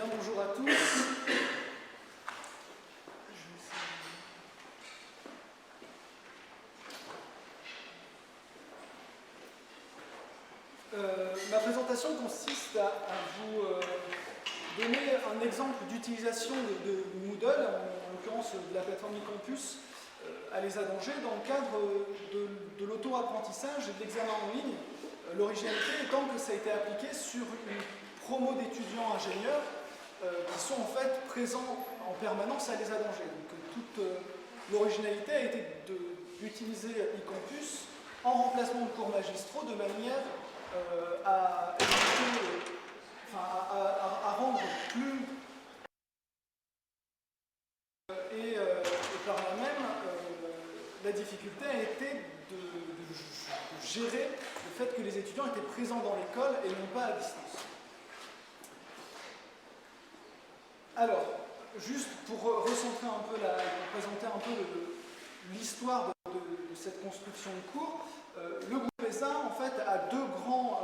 Bien, bonjour à tous. Ma présentation consiste à vous donner un exemple d'utilisation de Moodle, en l'occurrence de la plateforme eCampus, à l'ESA d'Angers, dans le cadre de l'auto-apprentissage et de l'examen en ligne. L'originalité étant que ça a été appliqué sur une promo d'étudiants ingénieurs qui sont en fait présents en permanence à l'ESA d'Angers. Donc toute l'originalité a été d'utiliser eCampus en remplacement de cours magistraux de manière à rendre plus et par là même la difficulté a été de gérer le fait que les étudiants étaient présents dans l'école et non pas à distance. Alors, juste pour recentrer un peu, pour présenter un peu l'histoire de cette construction de cours, le groupe ESA en fait a deux grandes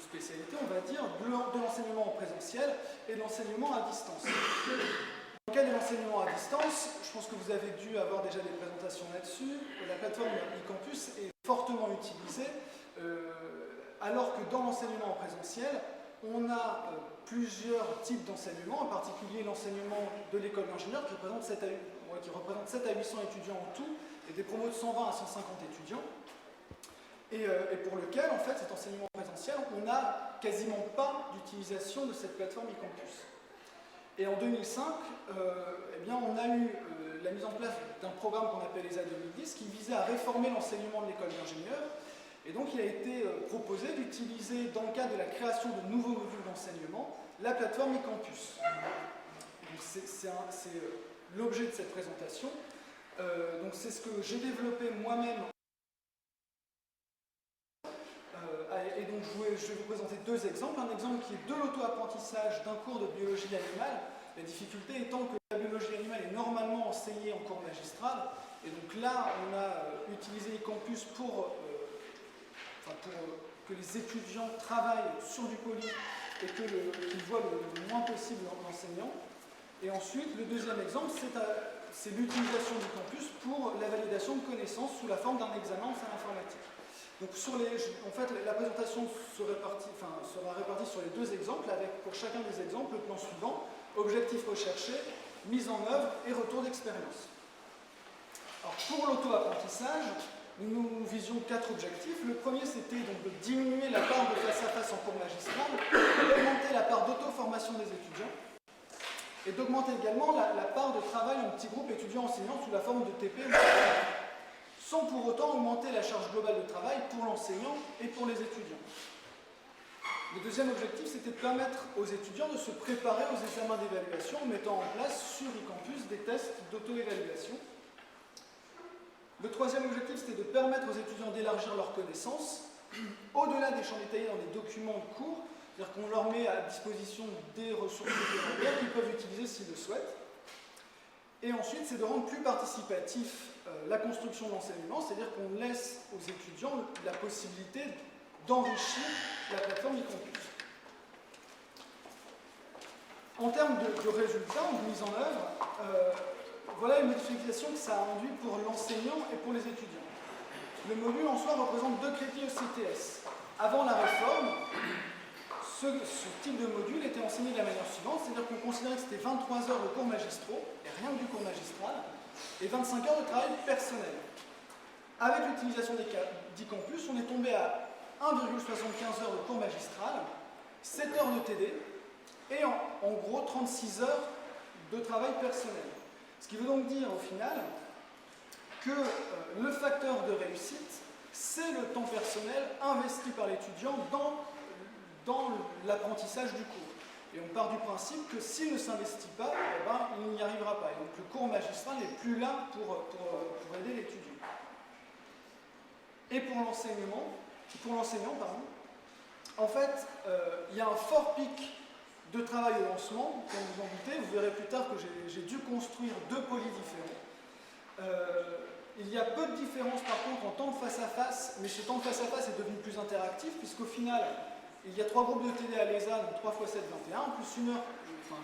spécialités, on va dire, de l'enseignement en présentiel et de l'enseignement à distance. Dans le cas de l'enseignement à distance, je pense que vous avez dû avoir déjà des présentations là-dessus. La plateforme eCampus est fortement utilisée, alors que dans l'enseignement en présentiel, on a plusieurs types d'enseignement, en particulier l'enseignement de l'école d'ingénieurs qui représente 7 à 800 étudiants en tout, et des promos de 120 à 150 étudiants, et pour lequel, en fait, cet enseignement présentiel, on n'a quasiment pas d'utilisation de cette plateforme eCampus. Et en 2005, eh bien, on a eu la mise en place d'un programme qu'on appelle ESA 2010 qui visait à réformer l'enseignement de l'école d'ingénieurs. Et donc il a été proposé d'utiliser, dans le cadre de la création de nouveaux modules d'enseignement, la plateforme eCampus. C'est l'objet de cette présentation. Donc c'est ce que j'ai développé moi-même. Et donc je vais vous présenter deux exemples. Un exemple qui est de l'auto-apprentissage d'un cours de biologie animale. La difficulté étant que la biologie animale est normalement enseignée en cours magistral. Et donc là, on a utilisé eCampus pour que les étudiants travaillent sur du poly et qu'ils voient le moins possible l'enseignant. Et ensuite, le deuxième exemple, c'est l'utilisation du campus pour la validation de connaissances sous la forme d'un examen en salle informatique. Donc en fait, la présentation sera répartie sur les deux exemples, avec pour chacun des exemples le plan suivant: objectif recherché, mise en œuvre et retour d'expérience. Alors pour l'auto-apprentissage, nous visions 4 objectifs. Le premier, c'était donc de diminuer la part de face-à-face en cours magistral, d'augmenter la part d'auto-formation des étudiants, et d'augmenter également la part de travail en petits groupes étudiants-enseignants sous la forme de TP, sans pour autant augmenter la charge globale de travail pour l'enseignant et pour les étudiants. Le deuxième objectif, c'était de permettre aux étudiants de se préparer aux examens d'évaluation en mettant en place sur eCampus des tests d'auto-évaluation. Le troisième objectif, c'était de permettre aux étudiants d'élargir leurs connaissances au-delà des champs détaillés dans les documents de cours, c'est-à-dire qu'on leur met à disposition des ressources supplémentaires qu'ils peuvent utiliser s'ils le souhaitent. Et ensuite, c'est de rendre plus participatif la construction de l'enseignement, c'est-à-dire qu'on laisse aux étudiants la possibilité d'enrichir la plateforme eCampus. En termes de résultats ou de mise en œuvre, voilà une modification que ça a induit pour l'enseignant et pour les étudiants. Le module en soi représente 2 crédits ECTS. Avant la réforme, ce type de module était enseigné de la manière suivante, c'est-à-dire qu'on considérait que c'était 23 heures de cours magistraux, et rien que du cours magistral, et 25 heures de travail personnel. Avec l'utilisation d'eCampus, on est tombé à 1,75 heures de cours magistral, 7 heures de TD, et en gros 36 heures de travail personnel. Ce qui veut donc dire au final que le facteur de réussite, c'est le temps personnel investi par l'étudiant dans l'apprentissage du cours. Et on part du principe que s'il ne s'investit pas, eh ben, il n'y arrivera pas. Et donc le cours magistral n'est plus là pour aider l'étudiant. Et pour l'enseignant, en fait, il y a un fort pic de travail au lancement, comme vous en doutez. Vous verrez plus tard que j'ai dû construire 2 polys différents. Il y a peu de différence par contre en temps de face-à-face, mais ce temps de face-à-face est devenu plus interactif, puisqu'au final, Il y a 3 groupes de TD à l'ESA, donc 3 x 7, 21, plus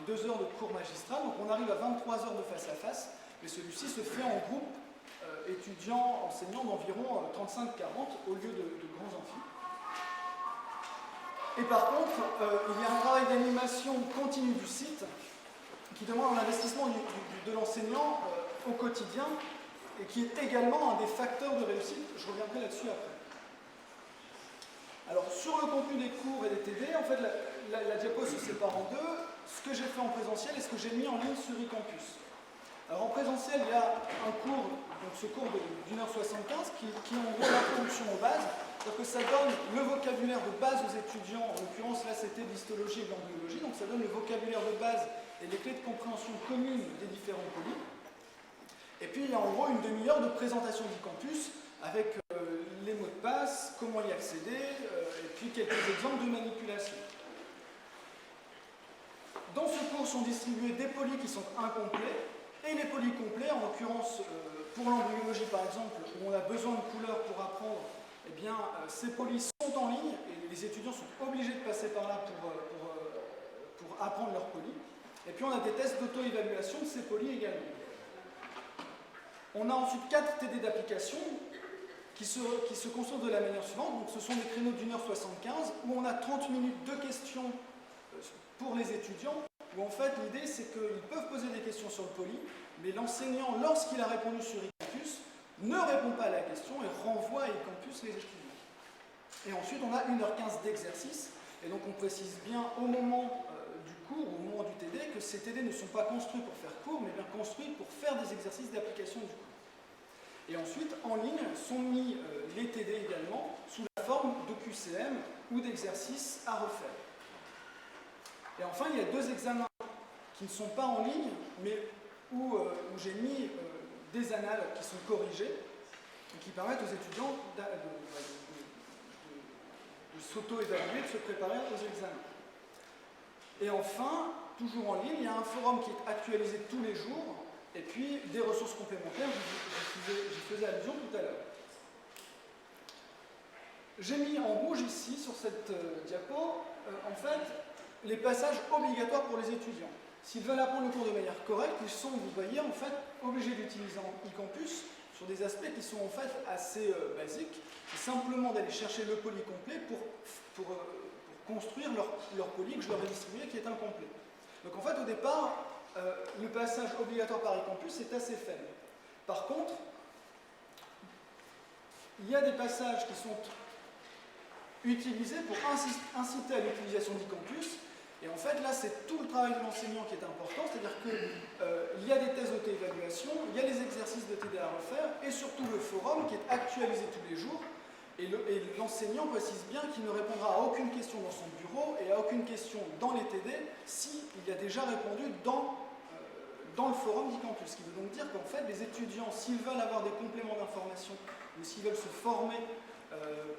2 heures de cours magistral, donc on arrive à 23 heures de face à face, mais celui-ci se fait en groupe étudiants, enseignants d'environ 35-40 au lieu de grands amphis. Et par contre, il y a un travail d'animation continue du site qui demande un investissement de l'enseignant au quotidien et qui est également un des facteurs de réussite. Je reviendrai là-dessus après. Alors, sur le contenu des cours et des TD, en fait, la diapo se sépare en deux. Ce que j'ai fait en présentiel et ce que j'ai mis en ligne sur eCampus. Alors, en présentiel, il y a un cours, donc ce cours d'1h75, qui est en gros l'introduction aux bases. Donc, ça donne le vocabulaire de base aux étudiants. En l'occurrence, là, c'était de l'histologie et de l'embryologie. Donc, ça donne le vocabulaire de base et les clés de compréhension communes des différents polis. Et puis, il y a en gros une demi-heure de présentation d'eCampus avec les mots de passe, comment y accéder, et puis quelques exemples de manipulation. Dans ce cours sont distribués des polis qui sont incomplets et les polis complets, en l'occurrence pour l'embryologie par exemple, où on a besoin de couleurs pour apprendre, eh bien ces polis sont en ligne et les étudiants sont obligés de passer par là pour apprendre leurs polis. Et puis on a des tests d'auto-évaluation de ces polis également. On a ensuite 4 TD d'application qui se construisent de la manière suivante. Donc ce sont des créneaux d'1h75 où on a 30 minutes de questions pour les étudiants, où en fait l'idée c'est qu'ils peuvent poser des questions sur le poli, mais l'enseignant, lorsqu'il a répondu sur eCampus, ne répond pas à la question et renvoie à eCampus les étudiants. Et ensuite on a 1h15 d'exercice, et donc on précise bien au moment du cours, au moment du TD, que ces TD ne sont pas construits pour faire cours, mais bien construits pour faire des exercices d'application du cours. Et ensuite, en ligne, sont mis les TD également sous la forme de QCM ou d'exercices à refaire. Et enfin, il y a 2 examens qui ne sont pas en ligne, mais où j'ai mis des annales qui sont corrigées et qui permettent aux étudiants de s'auto-évaluer, de se préparer aux examens. Et enfin, toujours en ligne, il y a un forum qui est actualisé tous les jours, et puis des ressources complémentaires, j'y faisais allusion tout à l'heure. J'ai mis en rouge ici, sur cette diapo, en fait, les passages obligatoires pour les étudiants. S'ils veulent apprendre le cours de manière correcte, ils sont, vous voyez, en fait, obligés d'utiliser eCampus sur des aspects qui sont en fait assez basiques. C'est simplement d'aller chercher le poly complet pour construire leur poly que je leur ai distribué qui est incomplet. Donc en fait, au départ, le passage obligatoire par eCampus est assez faible. Par contre, il y a des passages qui sont utilisés pour inciter à l'utilisation d'eCampus. Et en fait, là, c'est tout le travail de l'enseignant qui est important, c'est-à-dire qu'il y a des tests d'auto-évaluation, il y a les exercices de TD à refaire, et surtout le forum qui est actualisé tous les jours. Et l'enseignant précise bien qu'il ne répondra à aucune question dans son bureau et à aucune question dans les TD s'il y a déjà répondu dans le forum d'eCampus. Ce qui veut donc dire qu'en fait, les étudiants, s'ils veulent avoir des compléments d'information ou s'ils veulent se former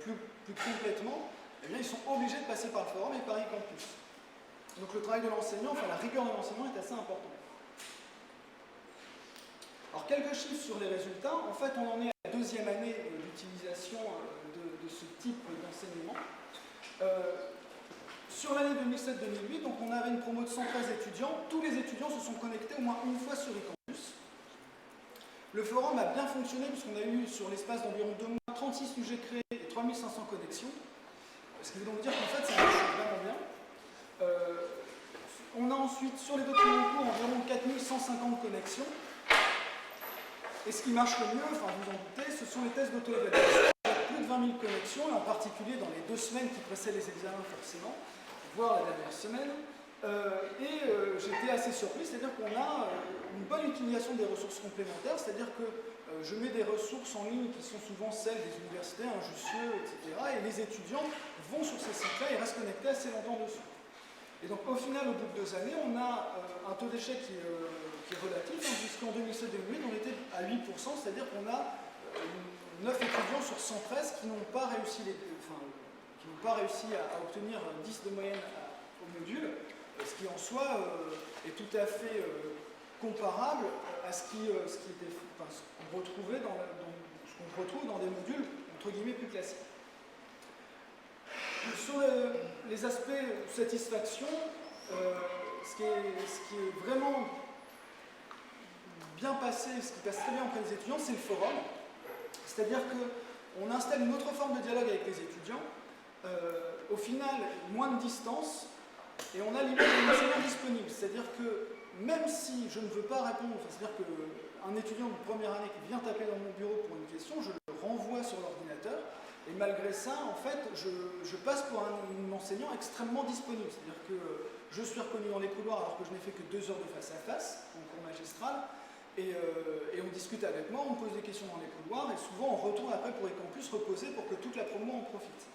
plus complètement, eh bien, ils sont obligés de passer par le forum et par eCampus. Donc le travail de l'enseignant, enfin la rigueur de l'enseignant est assez importante. Alors quelques chiffres sur les résultats. En fait, on en est à la 2e année d'utilisation de ce type d'enseignement. Sur l'année 2007-2008, donc on avait une promo de 113 étudiants. Tous les étudiants se sont connectés au moins une fois sur eCampus. Le forum a bien fonctionné puisqu'on a eu sur l'espace d'environ 2 mois 36 sujets créés et 3500 connexions. Ce qui veut donc dire qu'en fait ça marche vraiment bien. On a ensuite sur les documents de cours environ 4150 connexions. Et ce qui marche le mieux, enfin vous en doutez, ce sont les tests d'auto-évaluation. Plus de 20 000 connexions, et en particulier dans les 2 semaines qui précèdent les examens forcément, voire la dernière semaine. J'étais assez surpris, c'est-à-dire qu'on a une bonne utilisation des ressources complémentaires, c'est-à-dire que je mets des ressources en ligne qui sont souvent celles des universités, un Jussieu, etc. Et les étudiants vont sur ces sites-là et restent connectés assez longtemps dessus. Et donc au final, au bout de 2 années, on a un taux d'échec qui est relatif, hein, puisqu'en 2007-2008, on était à 8%, c'est-à-dire qu'on a 9 étudiants sur 113 qui n'ont pas réussi, à obtenir 10 de moyenne au module, ce qui en soi est tout à fait comparable à ce qu'on retrouve dans des modules entre guillemets plus classiques. Sur les aspects satisfaction, ce qui est vraiment bien passé, ce qui passe très bien auprès des étudiants, c'est le forum. C'est-à-dire qu'on installe une autre forme de dialogue avec les étudiants. Au final, moins de distance, et on a l'image d'un enseignant disponible. C'est-à-dire que même si je ne veux pas répondre, c'est-à-dire qu'un étudiant de première année qui vient taper dans mon bureau pour une question, je le renvoie sur l'ordinateur, et malgré ça, en fait, je passe pour un enseignant extrêmement disponible. C'est-à-dire que je suis reconnu dans les couloirs alors que je n'ai fait que 2 heures de face à face, en cours magistral, et on discute avec moi, on me pose des questions dans les couloirs, et souvent on retourne après pour les campus reposer pour que toute la promo en profite.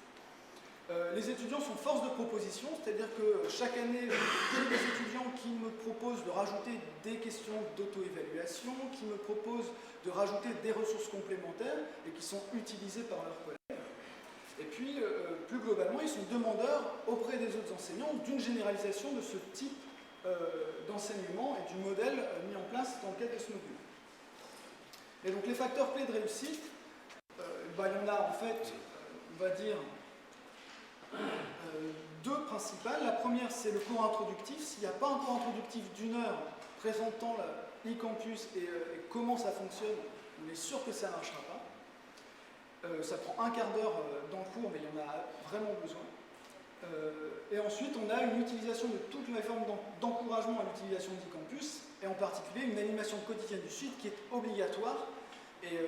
Les étudiants sont force de proposition, c'est-à-dire que chaque année, j'ai des étudiants qui me proposent de rajouter des questions d'auto-évaluation, qui me proposent de rajouter des ressources complémentaires et qui sont utilisées par leurs collègues. Et puis, plus globalement, ils sont demandeurs auprès des autres enseignants d'une généralisation de ce type d'enseignement et du modèle mis en place dans le cadre de ce module. Et donc, les facteurs clés de réussite, il y en a en fait, on va dire, 2 principales. La première, c'est le cours introductif. S'il n'y a pas un cours introductif d'1 heure présentant l'e-campus et comment ça fonctionne, on est sûr que ça ne marchera pas. Ça prend un quart d'heure dans le cours, mais il y en a vraiment besoin. Et ensuite, on a une utilisation de toutes les formes d'encouragement à l'utilisation d'e-campus, et en particulier une animation quotidienne du site qui est obligatoire. Et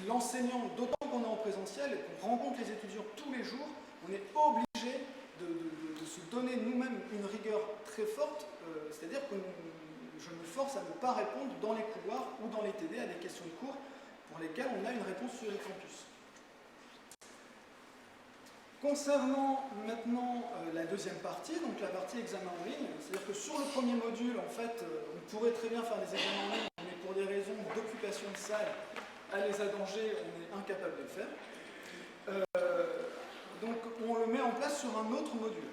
l'enseignant, d'autant qu'on est en présentiel et qu'on rencontre les étudiants tous les jours, on est obligé de se donner nous-mêmes une rigueur très forte, c'est-à-dire que je me force à ne pas répondre dans les couloirs ou dans les TD à des questions de cours pour lesquelles on a une réponse sur les campus. Concernant maintenant la deuxième partie, donc la partie examen en ligne, c'est-à-dire que sur le premier module, en fait, on pourrait très bien faire des examens en ligne, mais pour des raisons d'occupation de salle, à les danger, on est incapable de le faire. Donc on le met en place sur un autre module.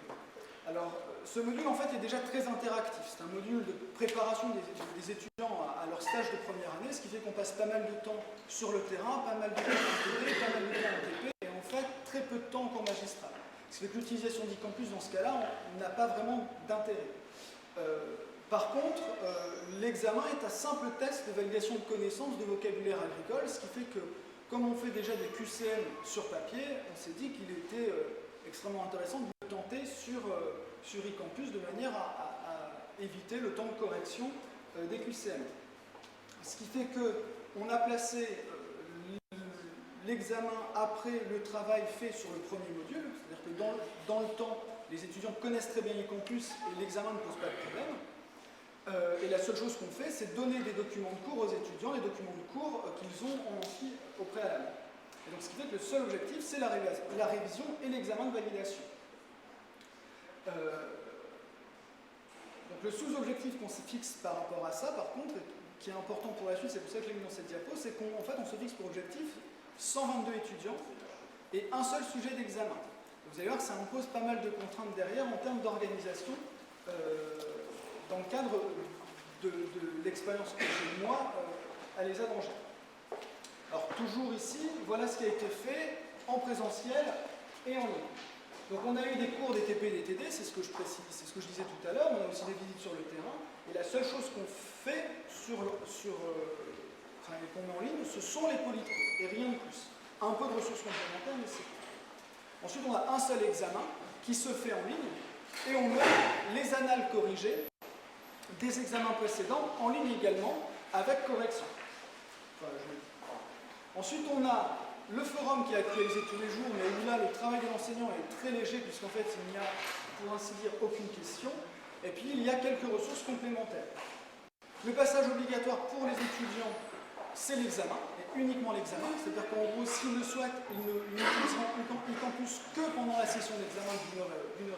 Alors ce module en fait est déjà très interactif. C'est un module de préparation des étudiants à leur stage de première année, ce qui fait qu'on passe pas mal de temps sur le terrain, pas mal de temps en TD, pas mal de temps en TP, et en fait très peu de temps en cours magistral. Ce qui fait que l'utilisation d'e-campus dans ce cas-là n'a pas vraiment d'intérêt. Par contre, l'examen est un simple test de validation de connaissances de vocabulaire agricole, ce qui fait que comme on fait déjà des QCM sur papier, on s'est dit qu'il était extrêmement intéressant de le tenter sur e-campus de manière à éviter le temps de correction des QCM. Ce qui fait qu'on a placé l'examen après le travail fait sur le premier module, c'est-à-dire que dans le temps, les étudiants connaissent très bien e-campus et l'examen ne pose pas de problème. Et la seule chose qu'on fait, c'est donner des documents de cours aux étudiants, les documents de cours qu'ils ont en amphi au préalable. Et donc ce qui fait que le seul objectif, c'est la révision et l'examen de validation. Donc le sous-objectif qu'on se fixe par rapport à ça, par contre, qui est important pour la suite, c'est pour ça que je l'ai mis dans cette diapo, c'est qu'en fait on se fixe pour objectif 122 étudiants et un seul sujet d'examen. Vous allez voir que ça impose pas mal de contraintes derrière en termes d'organisation dans le cadre de l'expérience que j'ai moi à l'ESA d'Angers. Alors toujours ici, voilà ce qui a été fait en présentiel et en ligne. Donc on a eu des cours des TP et des TD, c'est ce que je précise, c'est ce que je disais tout à l'heure, on a aussi des visites sur le terrain, et la seule chose qu'on fait qu'on met en ligne, ce sont les polycours, et rien de plus. Un peu de ressources complémentaires, mais c'est tout. Ensuite, on a un seul examen qui se fait en ligne, et on met les annales corrigées des examens précédents, en ligne également, avec correction. Ensuite, on a le forum qui est actualisé tous les jours, mais où là, le travail de l'enseignant est très léger, puisqu'en fait, il n'y a, pour ainsi dire, aucune question. Et puis, il y a quelques ressources complémentaires. Le passage obligatoire pour les étudiants, c'est l'examen, et uniquement l'examen. C'est-à-dire qu'en gros, s'ils le souhaitent, ils n'utiliseront e-campus que pendant la session d'examen d'1 heure et demie.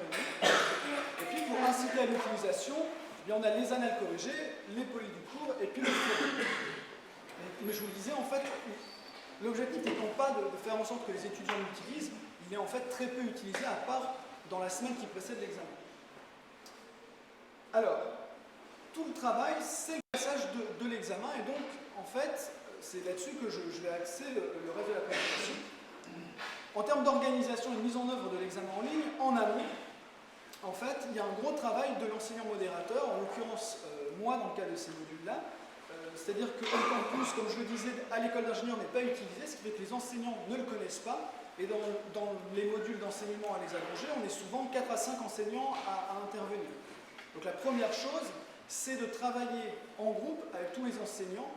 Et puis, pour inciter à l'utilisation, on a les annales corrigées, les polis du cours, et puis le forum. Mais je vous le disais, en fait, l'objectif n'étant pas de faire en sorte que les étudiants l'utilisent, il est en fait très peu utilisé, à part dans la semaine qui précède l'examen. Alors, tout le travail, c'est le passage de l'examen, et donc, en fait, c'est là-dessus que je vais axer le reste de la présentation. En termes d'organisation et de mise en œuvre de l'examen en ligne, en amont, en fait, il y a un gros travail de l'enseignant modérateur, en l'occurrence moi dans le cas de ces modules-là. C'est-à-dire que le campus, comme je le disais, à l'école d'ingénieur n'est pas utilisé, ce qui fait que les enseignants ne le connaissent pas. Et dans les modules d'enseignement à les allonger, on est souvent 4 à 5 enseignants à intervenir. Donc la première chose, c'est de travailler en groupe avec tous les enseignants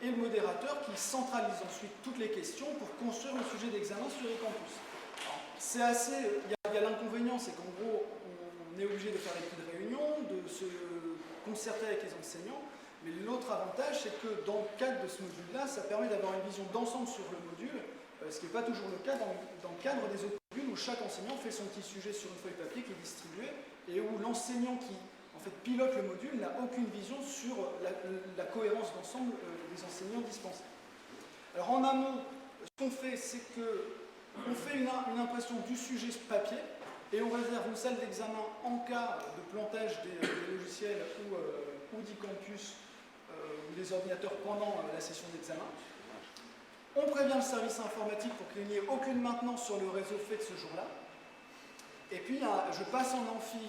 et le modérateur qui centralise ensuite toutes les questions pour construire le sujet d'examen sur les campus. C'est assez... Il y a l'inconvénient, c'est qu'en gros, on est obligé de faire des petites réunions, de se concerter avec les enseignants. Mais l'autre avantage, c'est que dans le cadre de ce module-là, ça permet d'avoir une vision d'ensemble sur le module, ce qui n'est pas toujours le cas dans le cadre des autres modules où chaque enseignant fait son petit sujet sur une feuille papier qui est distribuée et où l'enseignant qui en fait, pilote le module n'a aucune vision sur la cohérence d'ensemble des enseignants dispensés. Alors en amont, ce qu'on fait, c'est qu'on fait une impression du sujet papier et on réserve une salle d'examen en cas de plantage des logiciels ou d'e-campus ou des ordinateurs pendant la session d'examen. On prévient le service informatique pour qu'il n'y ait aucune maintenance sur le réseau fait de ce jour-là. Et puis, je passe en amphi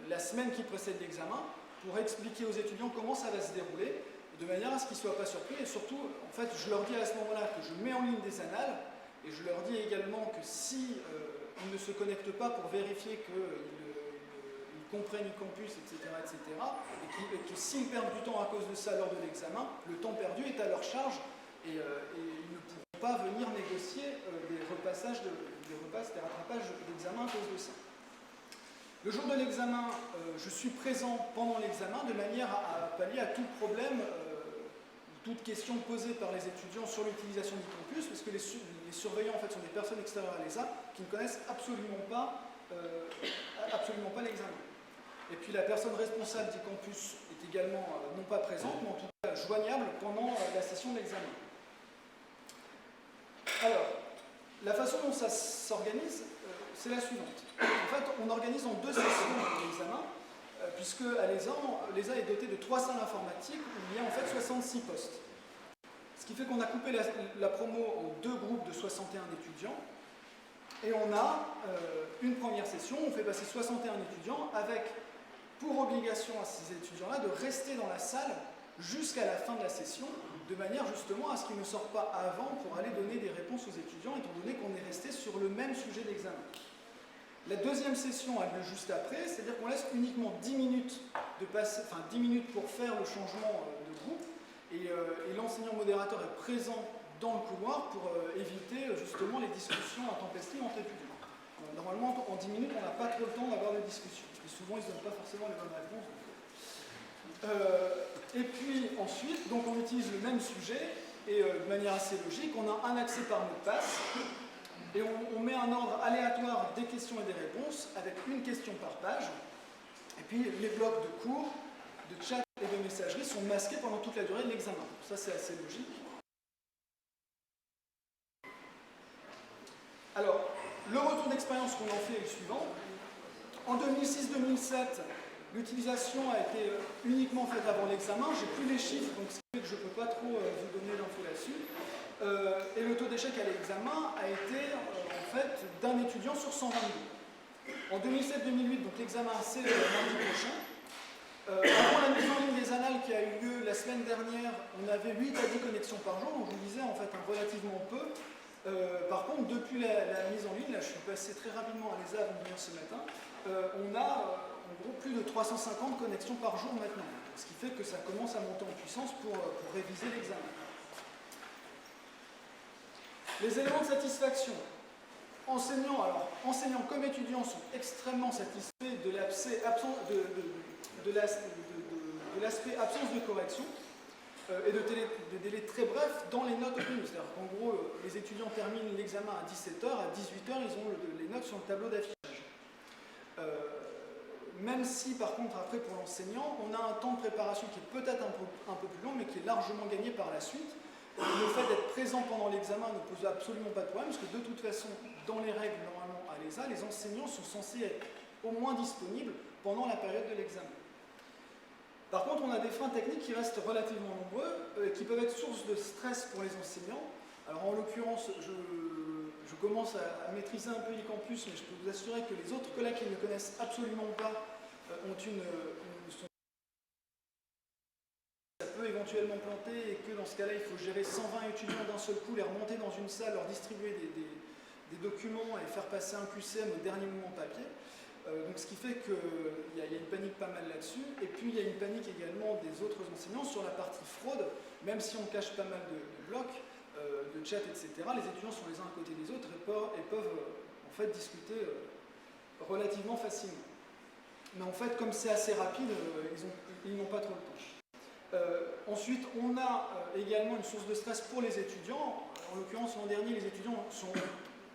la semaine qui précède l'examen pour expliquer aux étudiants comment ça va se dérouler, de manière à ce qu'ils ne soient pas surpris. Et surtout, en fait, je leur dis à ce moment-là que je mets en ligne des annales, et je leur dis également que si ils ne se connectent pas pour vérifier qu'ils comprennent le campus, etc., et que s'ils perdent du temps à cause de ça lors de l'examen, le temps perdu est à leur charge, et ils ne pourront pas venir négocier des repassages, des rattrapages d'examen à cause de ça. Le jour de l'examen, je suis présent pendant l'examen de manière à pallier à tout problème, toute question posée par les étudiants sur l'utilisation du campus, parce que les surveillants en fait, sont des personnes extérieures à l'ESA qui ne connaissent absolument pas l'examen. Et puis la personne responsable du campus est également non pas présente, mais en tout cas joignable pendant la session d'examen. Alors, la façon dont ça s'organise, c'est la suivante. En fait, on organise en 2 sessions d'examen, puisque à l'ESA est doté de 3 salles informatiques où il y a en fait 66 postes. Ce qui fait qu'on a coupé la promo en 2 groupes de 61 étudiants, et on a une première session, on fait passer 61 étudiants avec pour obligation à ces étudiants-là de rester dans la salle jusqu'à la fin de la session, de manière justement à ce qu'ils ne sortent pas avant pour aller donner des réponses aux étudiants, étant donné qu'on est resté sur le même sujet d'examen. La deuxième session a lieu juste après, c'est-à-dire qu'on laisse uniquement 10 minutes, 10 minutes pour faire le changement de groupe, et l'enseignant modérateur est présent dans le couloir pour éviter justement les discussions intempestives entre étudiants. Normalement, en 10 minutes, on n'a pas trop le temps d'avoir des discussions, parce que souvent, ils ne donnent pas forcément les bonnes réponses. Et puis ensuite, donc on utilise le même sujet, et de manière assez logique, on a un accès par mot de passe, et on met un ordre aléatoire des questions et des réponses, avec une question par page, et puis les blocs de cours, de chat et de messagerie sont masqués pendant toute la durée de l'examen. Ça, c'est assez logique. Alors, le retour d'expérience qu'on en fait est le suivant. En 2006-2007, l'utilisation a été uniquement faite avant l'examen. J'ai plus les chiffres, donc ce qui fait que je ne peux pas trop vous donner l'info là-dessus. Et le taux d'échec à l'examen a été en fait d'un étudiant sur 122. En 2007-2008, donc l'examen c'est lundi prochain. Avant la mise en ligne des annales qui a eu lieu la semaine dernière, on avait 8 à 10 connexions par jour, donc je vous disais en fait relativement peu. Par contre, depuis la mise en ligne, là je suis passé très rapidement à l'ESA avant de venir ce matin, on a en gros plus de 350 connexions par jour maintenant, ce qui fait que ça commence à monter en puissance pour réviser l'examen. Les éléments de satisfaction. Enseignants comme étudiants sont extrêmement satisfaits de l'aspect absence de correction et de délais très brefs dans les notes obtenues. C'est-à-dire qu'en gros, les étudiants terminent l'examen à 17h, à 18h, ils ont les notes sur le tableau d'affichage. Même si, par contre, après, pour l'enseignant, on a un temps de préparation qui est peut-être un peu plus long, mais qui est largement gagné par la suite. Le fait d'être présent pendant l'examen ne pose absolument pas de problème, parce que de toute façon, dans les règles, normalement, à l'ESA, les enseignants sont censés être au moins disponibles pendant la période de l'examen. Par contre, on a des freins techniques qui restent relativement nombreux, qui peuvent être source de stress pour les enseignants. Alors, en l'occurrence, je je commence à maîtriser un peu eCampus, mais je peux vous assurer que les autres collègues qui ne connaissent absolument pas ont ça peut éventuellement planter et que dans ce cas-là, il faut gérer 120 étudiants d'un seul coup, les remonter dans une salle, leur distribuer des documents et faire passer un QCM au dernier moment papier. Donc ce qui fait qu'il y a une panique pas mal là-dessus. Et puis il y a une panique également des autres enseignants sur la partie fraude, même si on cache pas mal de blocs, de chat, etc. Les étudiants sont les uns à côté des autres et peuvent en fait discuter relativement facilement. Mais en fait, comme c'est assez rapide, ils n'ont pas trop le temps. Ensuite, on a également une source de stress pour les étudiants. En l'occurrence, l'an dernier, les étudiants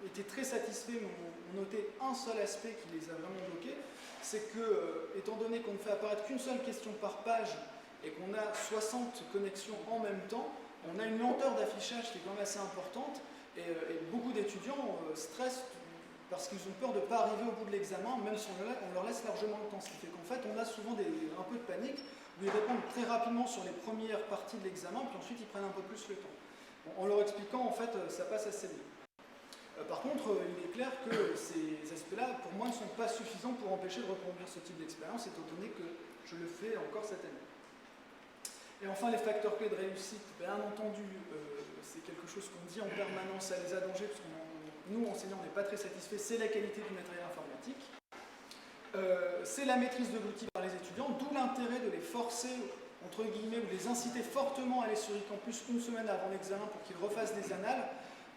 étaient très satisfaits, mais ont noté un seul aspect qui les a vraiment bloqués. C'est que, étant donné qu'on ne fait apparaître qu'une seule question par page et qu'on a 60 connexions en même temps, on a une lenteur d'affichage qui est quand même assez importante. Et beaucoup d'étudiants stressent parce qu'ils ont peur de ne pas arriver au bout de l'examen, même si on leur laisse largement le temps. Ce qui fait qu'en fait, on a souvent un peu de panique, où ils répondent très rapidement sur les premières parties de l'examen, puis ensuite ils prennent un peu plus le temps. Bon, en leur expliquant, en fait, ça passe assez bien. Par contre, il est clair que ces aspects-là, pour moi, ne sont pas suffisants pour empêcher de reproduire ce type d'expérience, étant donné que je le fais encore cette année. Et enfin, les facteurs clés de réussite, bien entendu, c'est quelque chose qu'on dit en permanence à les dangers, parce que nous, enseignants, on n'est pas très satisfaits, c'est la qualité du matériel informatique. C'est la maîtrise de l'outil par les étudiants, d'où l'intérêt de les forcer, entre guillemets, ou les inciter fortement à aller sur eCampus une semaine avant l'examen pour qu'ils refassent des annales,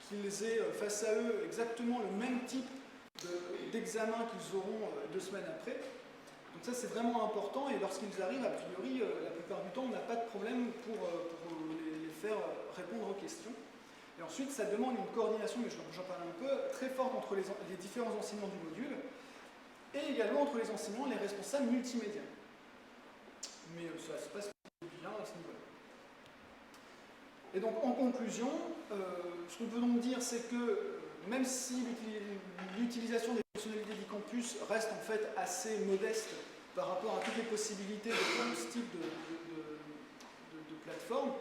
qu'ils aient face à eux exactement le même type d'examen qu'ils auront 2 semaines après. Donc ça, c'est vraiment important, et lorsqu'ils arrivent, a priori, la plupart du temps, on n'a pas de problème pour les faire répondre aux questions. Et ensuite, ça demande une coordination, mais j'en parle un peu, très forte entre les différents enseignants du module, et également entre les enseignants et les responsables multimédia. Mais ça se passe bien à ce niveau-là. Et donc, en conclusion, ce qu'on peut donc dire, c'est que même si l'utilisation des fonctionnalités d'eCampus reste en fait assez modeste par rapport à toutes les possibilités de ce type de plateforme,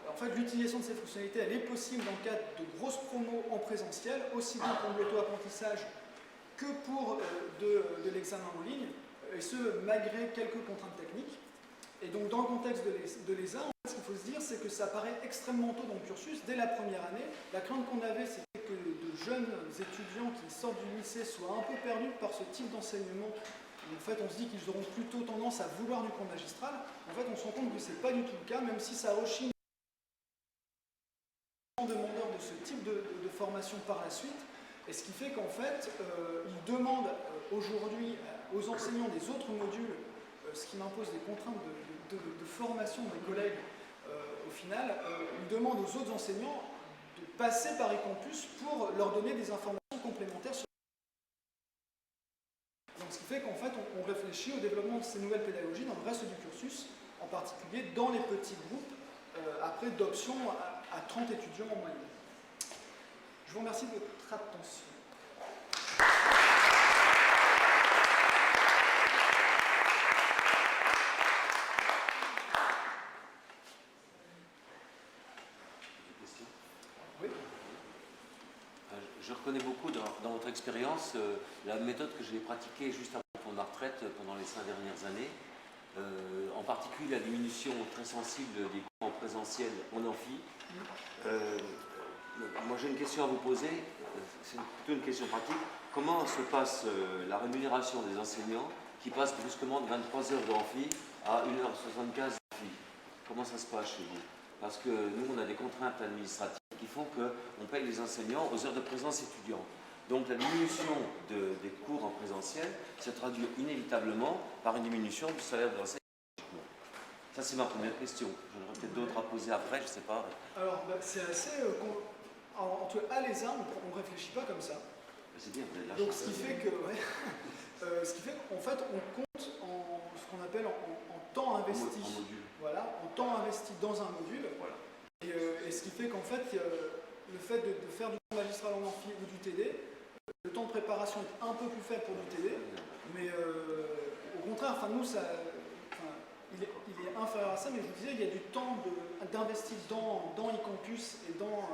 en fait, l'utilisation de ces fonctionnalités, elle est possible dans le cadre de grosses promos en présentiel, aussi bien pour l'auto-apprentissage que pour de l'examen en ligne, et ce, malgré quelques contraintes techniques. Et donc, dans le contexte de l'ESA, ce qu'il faut se dire, c'est que ça paraît extrêmement tôt dans le cursus, dès la première année. La crainte qu'on avait, c'était que de jeunes étudiants qui sortent du lycée soient un peu perdus par ce type d'enseignement. En fait, on se dit qu'ils auront plutôt tendance à vouloir du cours magistral. En fait, on se rend compte que ce n'est pas du tout le cas, même si ça rechigne demandeurs de ce type de formation par la suite. Et ce qui fait qu'en fait, ils demandent aujourd'hui aux enseignants des autres modules, ce qui m'impose des contraintes de formation des collègues, au final, ils demandent aux autres enseignants de passer par eCampus pour leur donner des informations complémentaires sur. Donc, ce qui fait qu'en fait, on réfléchit au développement de ces nouvelles pédagogies dans le reste du cursus, en particulier dans les petits groupes, après d'options à 30 étudiants en moyenne. Je vous remercie de votre attention. Oui. Je reconnais beaucoup dans votre expérience la méthode que j'ai pratiquée juste avant ma retraite pendant les 5 dernières années. En particulier la diminution très sensible des cours en présentiel en amphi. Moi j'ai une question à vous poser, c'est plutôt une question pratique. Comment se passe la rémunération des enseignants qui passent brusquement de 23 heures d'amphi à 1h75 d'amphi? Comment ça se passe chez vous? Parce que nous on a des contraintes administratives qui font qu'on paye les enseignants aux heures de présence étudiante. Donc la diminution des cours en présentiel se traduit inévitablement par une diminution du salaire de l'enseignant. Ça c'est ma première question. J'en aurai peut-être d'autres à poser après, je ne sais pas. Alors c'est assez... à l'ESA, on ne réfléchit pas comme ça. C'est bien, vous avez de la Donc chance. ce qui fait que... Ouais, ce qui fait qu'en fait on compte en ce qu'on appelle en temps investi. En module. Voilà, en temps investi dans un module. Voilà. Et ce qui fait qu'en fait, le fait de faire du cours magistral en amphi ou du TD, le temps de préparation est un peu plus faible pour du TD, mais au contraire, nous, il est inférieur à ça, mais je vous disais, il y a du temps d'investir dans eCampus et dans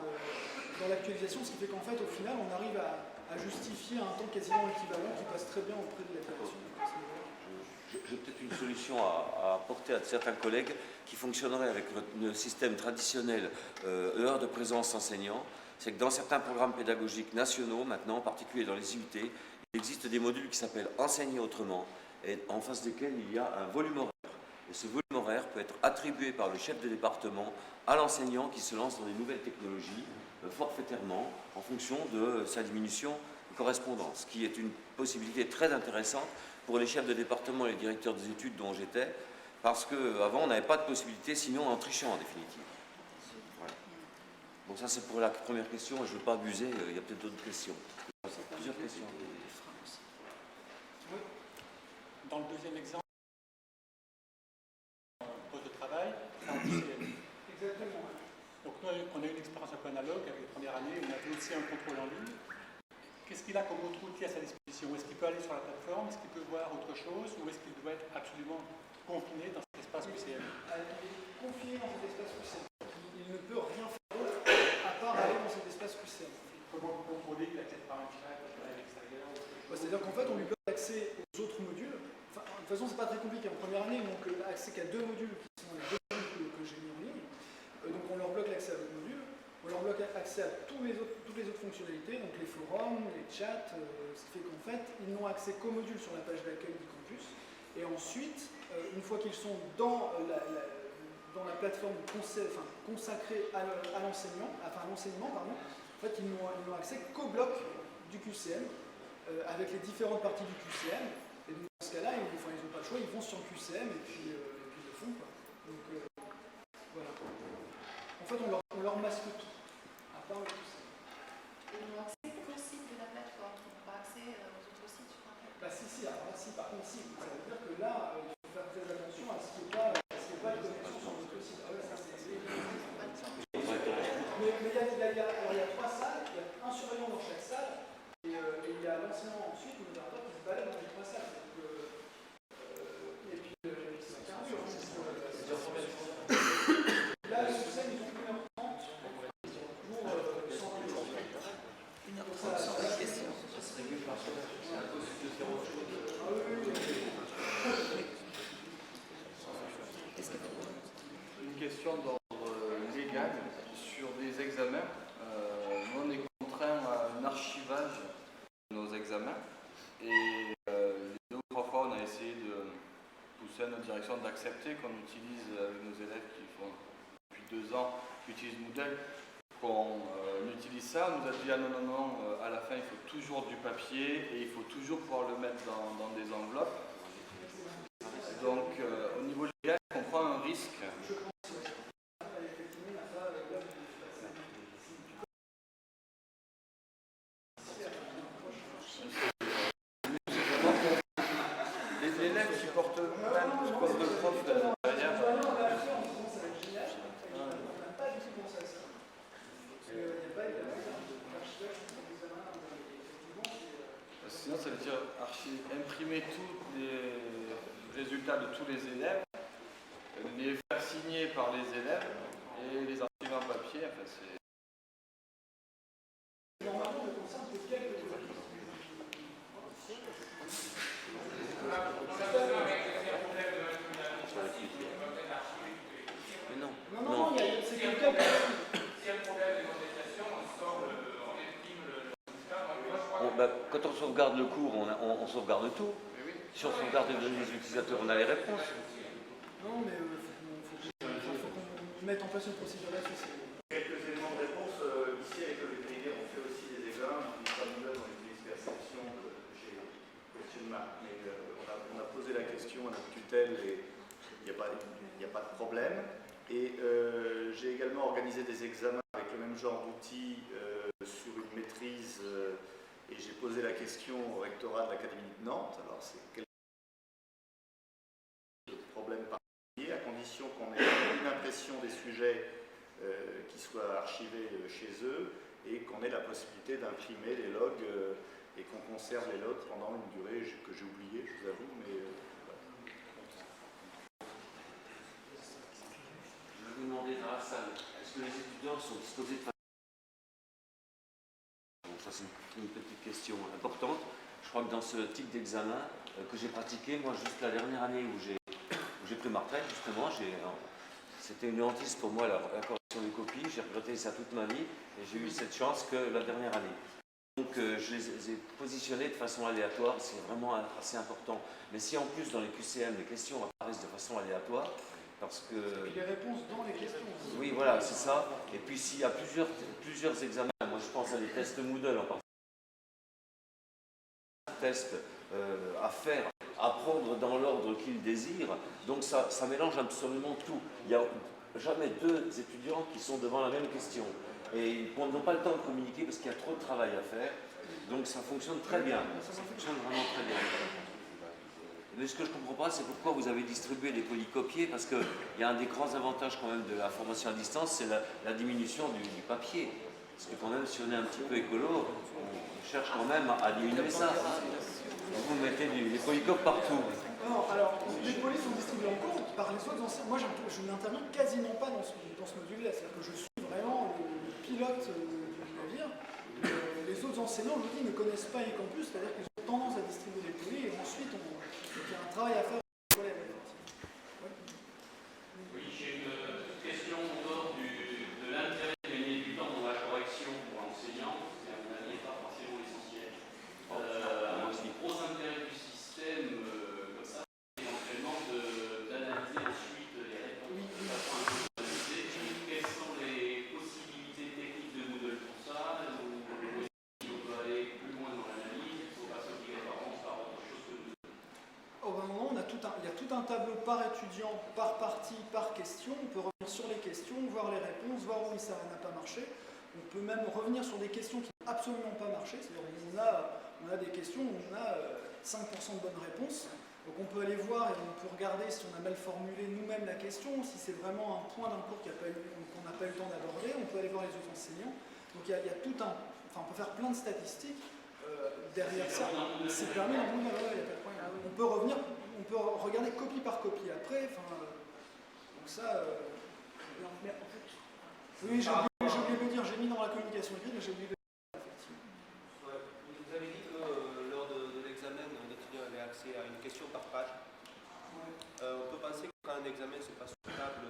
dans l'actualisation, ce qui fait qu'en fait, au final, on arrive à justifier un temps quasiment équivalent qui passe très bien auprès de l'appellation. J'ai peut-être une solution à apporter à certains collègues qui fonctionneraient avec le système traditionnel heures de présence enseignant. C'est que dans certains programmes pédagogiques nationaux, maintenant, en particulier dans les IUT, il existe des modules qui s'appellent Enseigner autrement, et en face desquels il y a un volume horaire. Et ce volume horaire peut être attribué par le chef de département à l'enseignant qui se lance dans des nouvelles technologies forfaitairement en fonction de sa diminution de correspondance, qui est une possibilité très intéressante pour les chefs de département et les directeurs des études dont j'étais, parce qu'avant on n'avait pas de possibilité sinon en trichant en définitive. Voilà. Donc ça c'est pour la première question, et je ne veux pas abuser, il y a peut-être d'autres questions. Plusieurs questions. Oui. Dans le deuxième exemple, poste de travail, c'est en QCM. Exactement. Donc nous, on a eu une expérience un peu analogue avec les premières années, on avait aussi un contrôle en ligne. Qu'est-ce qu'il a comme autre outil à sa disposition? Est-ce qu'il peut aller sur la plateforme? Est-ce qu'il peut voir autre chose? Ou est-ce qu'il doit être absolument confiné dans cet espace QCM? Il est confiné dans cet espace QCM. Il ne peut rien faire d'autre à part aller dans cet espace QCM. Comment vous contrôlez qu'il n'accède pas à un chat à l'extérieur? C'est-à-dire qu'en fait, on lui donne accès aux autres modules. Enfin, de toute façon, c'est pas très compliqué. En première année, donc accès qu'à 2 modules qui sont les 2 modules que j'ai mis en ligne. Donc on leur bloque l'accès à d'autres modules. On leur bloque accès à toutes les autres fonctionnalités, donc les forums, les chats, ce qui fait qu'en fait, ils n'ont accès qu'aux modules sur la page d'accueil du campus. Et ensuite, une fois qu'ils sont dans la plateforme consacrée à l'enseignement, en fait, ils n'ont accès qu'au bloc du QCM, avec les différentes parties du QCM. Et donc, dans ce cas-là, ils n'ont pas le choix, ils vont sur le QCM et puis ils le font, quoi. Donc, voilà. En fait, on leur masque tout, à part le QCM. Ils n'ont accès qu'au site de la plateforme, ils n'ont pas accès aux autres sites sur Internet. Bah si, par contre, si. Ça veut dire que là, il faut faire très attention à ce qu'il n'y ait pas de connexion sur notre site. Ah ouais, ça, c'est... Mais il y a 3 salles, il y a un surveillant dans chaque salle, et il y a l'enseignant ensuite, le modérateur qui se balade dans les 3 salles. Et puis, c'est un mur. Là, le QCM, ils ont 1h30 pour s'enlever. 1h30 sans les questions. Ça serait mieux par contre. Une question d'ordre légal sur des examens. Nous, on est contraint à un archivage de nos examens et les 2 ou 3 fois, on a essayé de pousser à notre direction d'accepter qu'on utilise avec nos élèves qui font depuis 2 ans, qui utilisent Moodle, qu'on utilise ça. On nous a dit ah non, à la fin il faut toujours du papier et il faut toujours pouvoir le mettre dans des enveloppes. Donc au niveau légal, on prend un risque. Les élèves qui portent plainte contre le prof derrière. Sinon, ça veut dire imprimer tous les résultats de tous les élèves, les faire signer par les élèves et les imprimer en papier. Enfin, c'est... Non, c'est quelqu'un qui... Quand on sauvegarde le cours, on sauvegarde tout. Si on sauvegarde les données des utilisateurs, on a les réponses. Non, mais il faut qu'on mette en place une procédure là-dessus. Quelques éléments de réponse. Ici, avec le vétérinaire, on fait aussi des examens. On utilise pas Moodle, on utilise Perception chez Question Mark. Mais on a posé la question à notre tutelle et il n'y a pas de problème. Et j'ai également organisé des examens avec le même genre d'outils sur une maîtrise et j'ai posé la question au rectorat de l'Académie de Nantes. Alors c'est quel problème particulier, à condition qu'on ait une impression des sujets qui soient archivés chez eux et qu'on ait la possibilité d'imprimer les logs et qu'on conserve les logs pendant une durée que j'ai oubliée, je vous avoue, mais Je vais vous demander dans la salle, est-ce que les étudiants sont disposés de questions importantes. Je crois que dans ce type d'examen que j'ai pratiqué, moi, juste la dernière année où j'ai pris ma retraite, justement, c'était une hantise pour moi la correction des copies. J'ai regretté ça toute ma vie et j'ai eu cette chance que la dernière année. Donc je les ai positionnés de façon aléatoire, c'est vraiment assez important. Mais si en plus dans les QCM, les questions apparaissent de façon aléatoire, parce que... Et les réponses dans les questions. Oui, voilà, c'est ça. Et puis s'il y a plusieurs examens, moi je pense à des tests Moodle en particulier, tests à faire, à prendre dans l'ordre qu'ils désirent, donc ça mélange absolument tout. Il n'y a jamais deux étudiants qui sont devant la même question. Et ils n'ont pas le temps de communiquer parce qu'il y a trop de travail à faire. Donc ça fonctionne très bien. Ça fonctionne vraiment très bien. Mais ce que je ne comprends pas, c'est pourquoi vous avez distribué les polycopiés, parce qu'il y a un des grands avantages quand même de la formation à distance, c'est la diminution du papier. Parce que quand même, si on est un petit peu écolo, on cherche quand même à diminuer ça. Vous mettez des polycopies partout. Non, alors, les polys sont distribués en cours par les autres enseignants. Moi, je n'interviens quasiment pas dans ce module-là. C'est-à-dire que je suis vraiment le pilote du navire. Les autres enseignants, je vous dis, ne connaissent pas Ecampus, c'est-à-dire qu'ils ont tendance à distribuer les polys et ensuite, il y a un travail à faire avec les collègues. Ouais. Oui, j'ai une petite question en dehors de l'intérêt de gagner du temps dans la correction pour l'enseignant, c'est à mon avis pas forcément essentiel. Gros intérêt du système, comme ça, éventuellement d'analyser ensuite les réponses de façon un peu personnalisée. Quelles sont les possibilités techniques de Moodle pour ça? Ou si on peut aller plus loin dans l'analyse, il faut passer obligatoirement par autre chose que Moodle. Au moment, il y a tout un tableau par étudiant, par partie, par question. On peut revenir sur les questions, voir les réponses, voir où ça n'a pas marché. On peut même revenir sur des questions qui n'ont absolument pas marché. C'est-à-dire on a des questions où on a 5% de bonnes réponses. Donc on peut aller voir et on peut regarder si on a mal formulé nous-mêmes la question, si c'est vraiment un point d'un cours qu'on n'a pas eu le temps d'aborder. On peut aller voir les autres enseignants. Donc il y a tout un... Enfin, on peut faire plein de statistiques. Derrière ça, c'est permis dans le monde, il n'y a pas de problème. On peut revenir, on peut regarder copie par copie après. Donc ça... mais en fait, oui, j'ai oublié de le dire, j'ai mis dans la communication écrite, mais j'ai oublié de le dire, effectivement. Ouais. Vous avez dit que lors de l'examen, un étudiant avait accès à une question par page. Ouais. On peut penser que quand un examen se passe stable,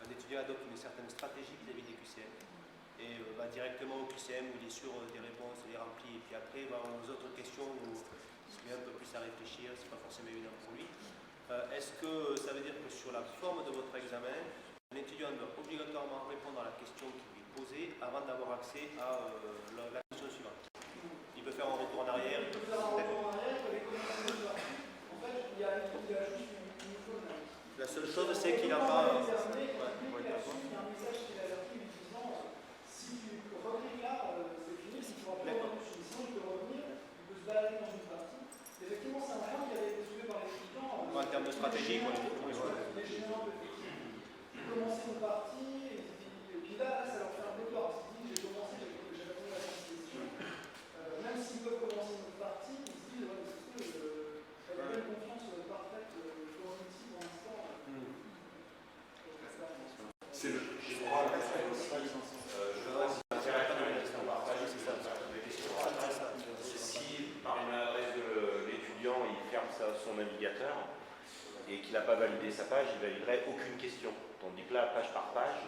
un étudiant adopte une certaine stratégie vis-à-vis des QCM et va directement au QCM où il est sûr des réponses, les remplit, et puis après va aux autres questions où il se met un peu plus à réfléchir, c'est pas forcément évident pour lui. Est-ce que ça veut dire que sur la forme de votre examen, un étudiant doit obligatoirement répondre à la question qui lui est posée avant d'avoir accès à la question suivante? Il peut faire un retour en arrière. Il peut faire un retour en arrière, il peut les commencer. En fait, il y a juste une faute. La seule chose, c'est qu'il n'a pas... Il y a un message qu'il a alerté lui disant si tu reviens là, c'est fini, si tu ne pourras pas revenir, sinon il peut revenir, il peut se balader dans une partie. Effectivement, c'est un point qui avait été soulevé par les étudiants. En termes de stratégie, quoi. Les généraux de commencer une partie, et puis là, ça leur fait un peu peur. Parce qu'ils disent j'ai commencé, j'ai répondu à cette question. Même s'ils peuvent commencer une autre partie, ils se disent ouais, mais c'est il y a une confiance parfaite dans l'outil pour l'instant. C'est le. Si par une adresse de l'étudiant il ferme son navigateur et qu'il n'a pas validé sa page, il validerait aucune question. Tandis que là, page par page,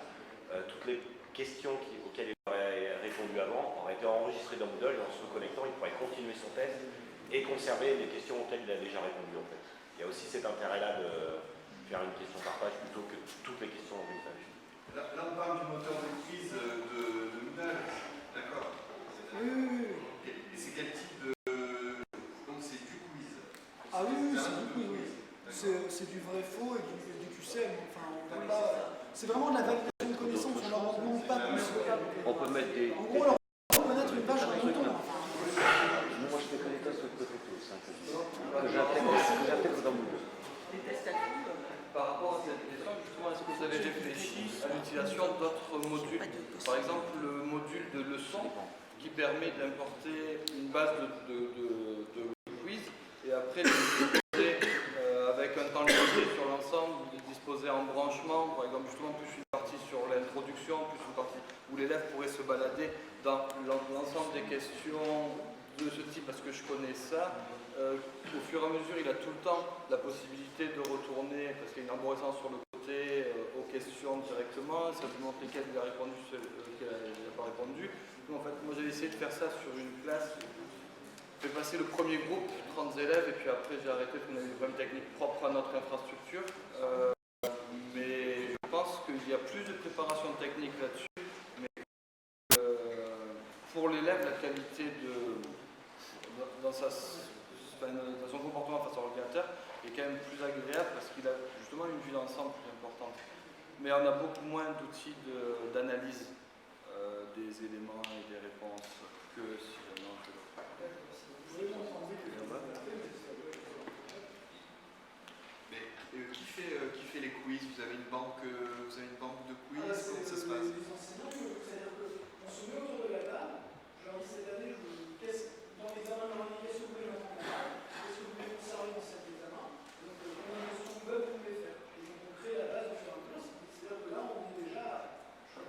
toutes les questions auxquelles il aurait répondu avant auraient été enregistrées dans Moodle et en se connectant, il pourrait continuer son test et conserver les questions auxquelles il a déjà répondu en fait. Il y a aussi cet intérêt-là de faire une question par page plutôt que toutes les questions dans une page. Là, on parle du moteur de quiz de Moodle, d'accord? Oui. Et c'est quel type de... Donc c'est du quiz. Ah oui, c'est du quiz, oui. C'est du vrai faux et du QCM. Enfin, c'est vraiment de la validation de connaissances, on leur en demande pas plus. On peut mettre des... En gros, on leur demande de connaître une page en Python. Moi, je fais que les tests de côté tous, que j'intègre dans Moodle. Par rapport à cette question, justement, est-ce que vous avez réfléchi à l'utilisation d'autres modules? Par exemple, le module de leçon qui permet d'importer une base de quiz et après de disposer avec un temps limité sur l'ensemble, de disposer en branchement, par exemple, justement, plus une partie sur l'introduction, plus une partie où l'élève pourrait se balader dans l'ensemble des questions de ce type parce que je connais ça. Au fur et à mesure, il a tout le temps la possibilité de retourner, parce qu'il y a une arborescence sur le côté, aux questions directement. Ça vous montre lesquelles il a répondu, celles qu'il n'a pas répondu. Donc, en fait, moi j'ai essayé de faire ça sur une classe. J'ai passé le premier groupe, 30 élèves, et puis après j'ai arrêté parce qu'on avait des problèmes techniques propres à notre infrastructure. Mais je pense qu'il y a plus de préparation technique là-dessus. Mais pour l'élève, la qualité dans son comportement face à l'ordinateur est quand même plus agréable parce qu'il a justement une vue d'ensemble plus importante. Mais on a beaucoup moins d'outils d'analyse des éléments et des réponses que si vraiment je qui fait les quiz? Vous avez une banque de quiz? Comment ça se passe? Les enseignants, c'est-à-dire qu'on se met autour de la table, je leur dis cette année, dans l'examen de l'année, qu'est-ce que vous voulez mettre en place? Qu'est-ce que vous voulez conserver dans cet examen? Donc, combien de questions web vous voulez faire? Et donc, on crée la base au fur et à mesure, c'est-à-dire que là, on est déjà à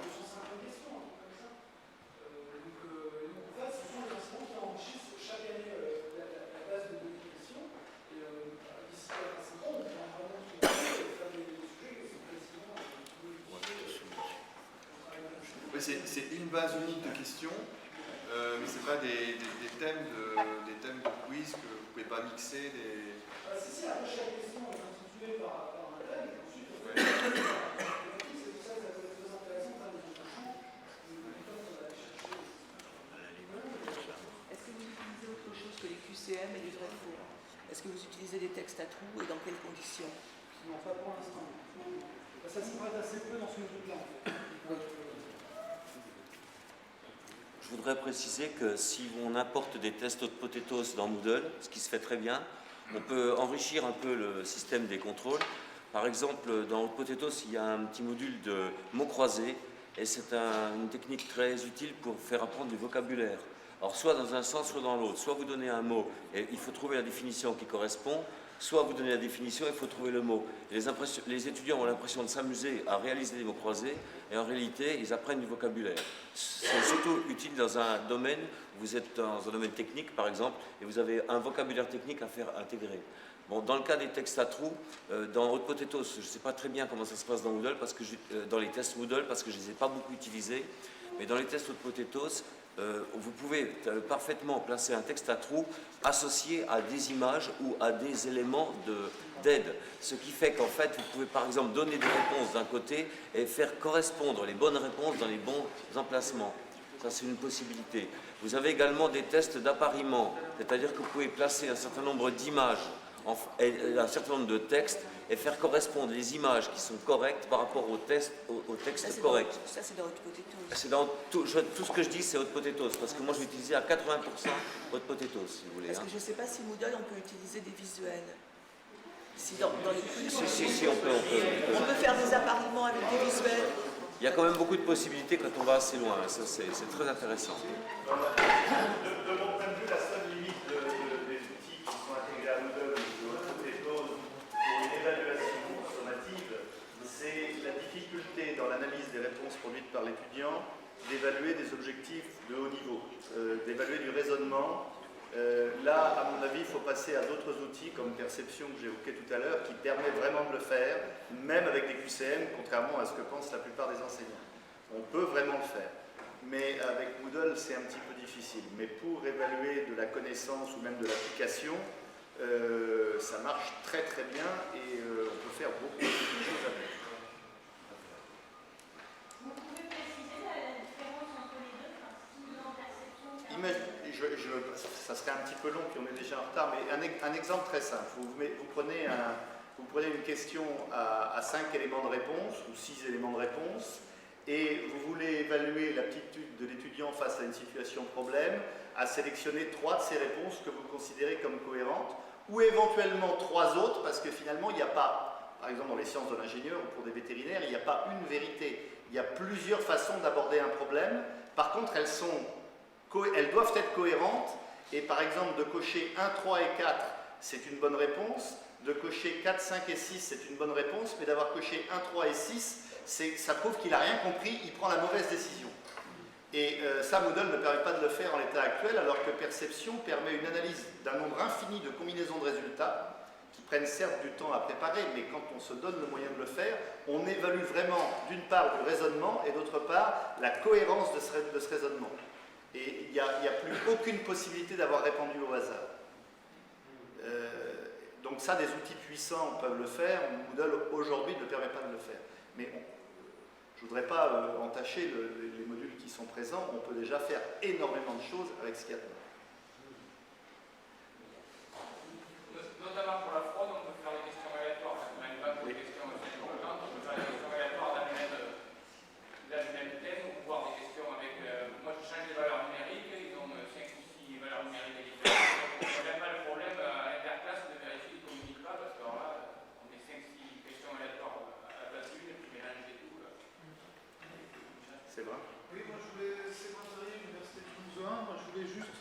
250 questions, un truc comme ça. Donc, en fait, ce sont les enseignants qui enrichissent chaque année la base de questions. Et d'ici à 5 ans, on pourra vraiment faire des sujets qui sont quasiment C'est une base unique de questions, mais ce n'est pas des thèmes de quiz que vous ne pouvez pas mixer. Si, après chaque question est constituée par un thème, et ensuite on fait c'est pour ça que ça peut être très intéressant dans les autres champs. Est-ce que vous utilisez autre chose que les QCM et les vrais faux? Est-ce que vous utilisez des textes à trous et dans quelles conditions? Non, pas pour l'instant. Ça se prête assez peu dans ce module-là, en fait. Je voudrais préciser que si on apporte des tests hot potatoes dans Moodle, ce qui se fait très bien, on peut enrichir un peu le système des contrôles. Par exemple, dans hot potatoes, il y a un petit module de mots croisés et c'est une technique très utile pour faire apprendre du vocabulaire. Alors, soit dans un sens, soit dans l'autre. Soit vous donnez un mot et il faut trouver la définition qui correspond, soit vous donnez la définition et il faut trouver le mot. Et les étudiants ont l'impression de s'amuser à réaliser des mots croisés et en réalité, ils apprennent du vocabulaire. C'est surtout utile dans un domaine, vous êtes dans un domaine technique par exemple, et vous avez un vocabulaire technique à faire intégrer. Bon, dans le cas des textes à trous, dans Hot Potatoes, je ne sais pas très bien comment ça se passe dans Moodle, dans les tests Moodle, parce que je ne les ai pas beaucoup utilisés, mais dans les tests Hot Potatoes, vous pouvez parfaitement placer un texte à trous associé à des images ou à des éléments d'aide. Ce qui fait qu'en fait, vous pouvez par exemple donner des réponses d'un côté et faire correspondre les bonnes réponses dans les bons emplacements. Ça, c'est une possibilité. Vous avez également des tests d'appariement, c'est-à-dire que vous pouvez placer un certain nombre d'images et un certain nombre de textes et faire correspondre les images qui sont correctes par rapport au texte correct. Ça, c'est dans Hot Potatoes. C'est dans tout ce que je dis, c'est Hot Potatoes, parce que moi je vais utiliser à 80% Hot Potatoes, si vous voulez. Parce que je ne sais pas si Moodle, on peut utiliser des visuels. Si dans les Si, on peut. On peut faire des appariements avec des visuels. Il y a quand même beaucoup de possibilités quand on va assez loin, ça c'est très intéressant. De mon point de vue, la seule limite des outils qui sont intégrés à Moodle ou de Potatoes pour une évaluation sommative, c'est la difficulté dans l'analyse des réponses produites par l'étudiant d'évaluer des objectifs de haut niveau, d'évaluer du raisonnement. Là, à mon avis, il faut passer à d'autres outils comme Perception que j'ai évoqué tout à l'heure, qui permet vraiment de le faire, même avec des QCM, contrairement à ce que pensent la plupart des enseignants. On peut vraiment le faire. Mais avec Moodle, c'est un petit peu difficile. Mais pour évaluer de la connaissance ou même de l'application, ça marche très très bien et on peut faire beaucoup de choses avec. Vous pouvez préciser la différence entre les deux, stimulant perception? Ça serait un petit peu long, puis on est déjà en retard, mais un exemple très simple. Vous prenez une question à 5 éléments de réponse ou 6 éléments de réponse, et vous voulez évaluer l'aptitude de l'étudiant face à une situation problème à sélectionner 3 de ces réponses que vous considérez comme cohérentes, ou éventuellement 3 autres, parce que finalement, il n'y a pas, par exemple dans les sciences de l'ingénieur ou pour des vétérinaires, il n'y a pas une vérité. Il y a plusieurs façons d'aborder un problème. Par contre, elles doivent être cohérentes, et par exemple, de cocher 1, 3 et 4, c'est une bonne réponse. De cocher 4, 5 et 6, c'est une bonne réponse, mais d'avoir coché 1, 3 et 6, ça prouve qu'il n'a rien compris, il prend la mauvaise décision. Et ça, Moodle ne permet pas de le faire en l'état actuel, alors que Perception permet une analyse d'un nombre infini de combinaisons de résultats, qui prennent certes du temps à préparer, mais quand on se donne le moyen de le faire, on évalue vraiment, d'une part, le raisonnement, et d'autre part, la cohérence de ce raisonnement. Et il n'y a plus aucune possibilité d'avoir répondu au hasard. Donc ça, des outils puissants peuvent le faire. Moodle, aujourd'hui, ne permet pas de le faire. Mais je ne voudrais pas entacher les modules qui sont présents. On peut déjà faire énormément de choses avec ce qu'il y a dedans. Notamment pour la fraude, on peut faire des questions aléatoires. Même pas pour des questions compétentes, on peut faire des questions aléatoires d'un même thème, ou voir des questions avec... moi, je change les valeurs numériques, ils ont 5 ou 6 valeurs numériques différentes. Donc, on n'a pas le problème à l'interclasse de vérifier qu'ils ne communiquent pas, parce que alors là, on met 5-6 questions aléatoires à la place d'une, et puis mélanger tout. C'est vrai. Oui, moi je voulais, c'est Thierry, Université Toulouse 1, moi je voulais juste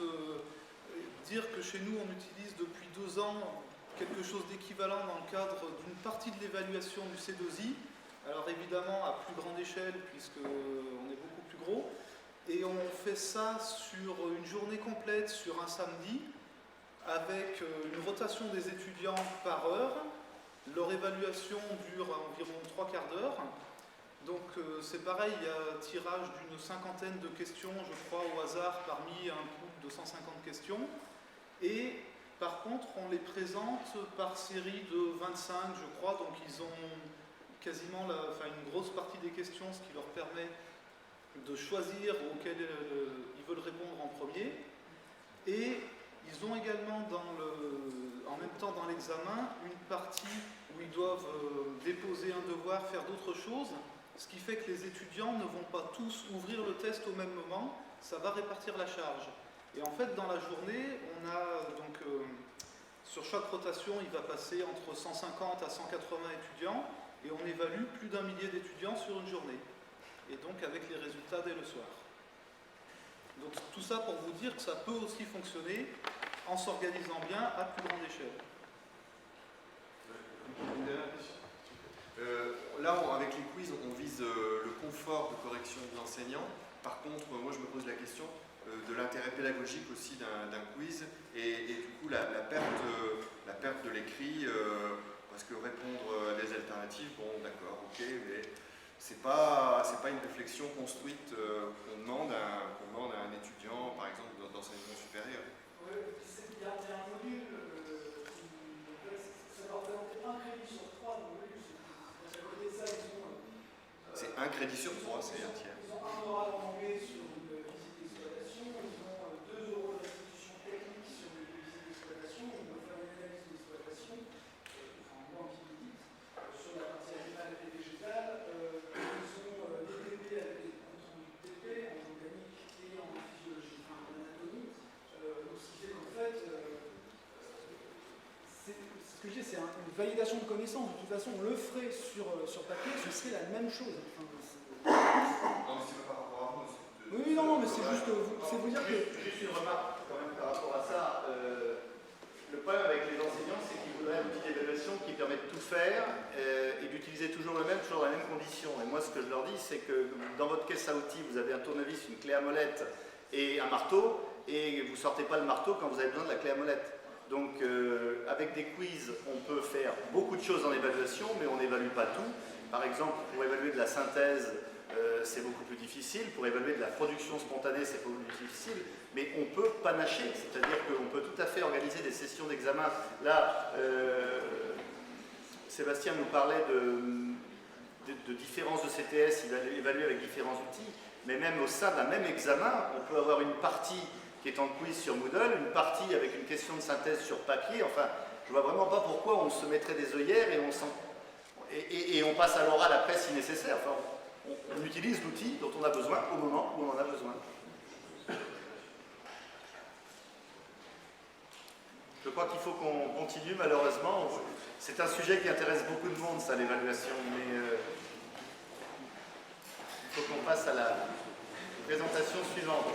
dire que chez nous on utilise depuis 2 ans quelque chose d'équivalent dans le cadre d'une partie de l'évaluation du C2I, alors évidemment à plus grande échelle puisqu'on est beaucoup plus gros, et on fait ça sur une journée complète sur un samedi avec une rotation des étudiants par heure. Leur évaluation dure environ 3/4 d'heure. Donc c'est pareil, il y a un tirage d'une 50aine de questions, je crois, au hasard parmi un groupe de 150 questions. Et par contre, on les présente par série de 25, je crois, donc ils ont quasiment une grosse partie des questions, ce qui leur permet de choisir auquel ils veulent répondre en premier. Et ils ont également en même temps dans l'examen une partie où ils doivent déposer un devoir, faire d'autres choses. Ce qui fait que les étudiants ne vont pas tous ouvrir le test au même moment, ça va répartir la charge. Et en fait, dans la journée, on a donc, sur chaque rotation, il va passer entre 150 à 180 étudiants, et on évalue plus d'1 millier d'étudiants sur une journée. Et donc avec les résultats dès le soir. Donc tout ça pour vous dire que ça peut aussi fonctionner en s'organisant bien à plus grande échelle. Là, avec les quiz, on vise le confort de correction de l'enseignant. Par contre, moi, je me pose la question de l'intérêt pédagogique aussi d'un quiz et du coup, la perte de l'écrit, parce que répondre à des alternatives, bon, d'accord, ok, mais c'est pas une réflexion construite qu'on demande à un étudiant, par exemple, d'enseignement supérieur. Oui, il y a un module ça va représenter 1 crédit sur 3 dans le module. C'est 1 crédit sur 3, c'est un tiers. Ils ont 1 oral en anglais sur une visite d'exploitation, ils ont 2 euros de restitution technique sur une visite d'exploitation, ils vont faire une analyse d'exploitation, enfin moins qui sur la partie animale et végétale, ils ont des TP avec des comptes rendus TP en organique et en physiologie, enfin en anatomie, donc ce qui fait qu'en fait, ce que je dis, c'est une validation de connaissances. De toute façon, on le ferait sur papier, ce serait la même chose. Non, mais c'est pas par rapport à vous. Oui, non, mais c'est juste vous dire que... Juste une remarque quand même par rapport à ça. Le problème avec les enseignants, c'est qu'ils voudraient un outil d'évaluation qui permet de tout faire et d'utiliser toujours le même, toujours dans les mêmes conditions. Et moi, ce que je leur dis, c'est que dans votre caisse à outils, vous avez un tournevis, une clé à molette et un marteau, et vous ne sortez pas le marteau quand vous avez besoin de la clé à molette. Donc, avec des quiz, on peut faire beaucoup de choses dans l'évaluation, mais on n'évalue pas tout. Par exemple, pour évaluer de la synthèse, c'est beaucoup plus difficile. Pour évaluer de la production spontanée, c'est beaucoup plus difficile. Mais on peut panacher, c'est-à-dire qu'on peut tout à fait organiser des sessions d'examen. Là, Sébastien nous parlait de différences de CTS, il évalue avec différents outils. Mais même au sein d'un même examen, on peut avoir une partie qui est en quiz sur Moodle, une partie avec une question de synthèse sur papier. Enfin, je ne vois vraiment pas pourquoi on se mettrait des œillères et on passe à l'oral après si nécessaire. Enfin, on utilise l'outil dont on a besoin au moment où on en a besoin. Je crois qu'il faut qu'on continue, malheureusement. C'est un sujet qui intéresse beaucoup de monde, ça, l'évaluation, mais il faut qu'on passe à la présentation suivante.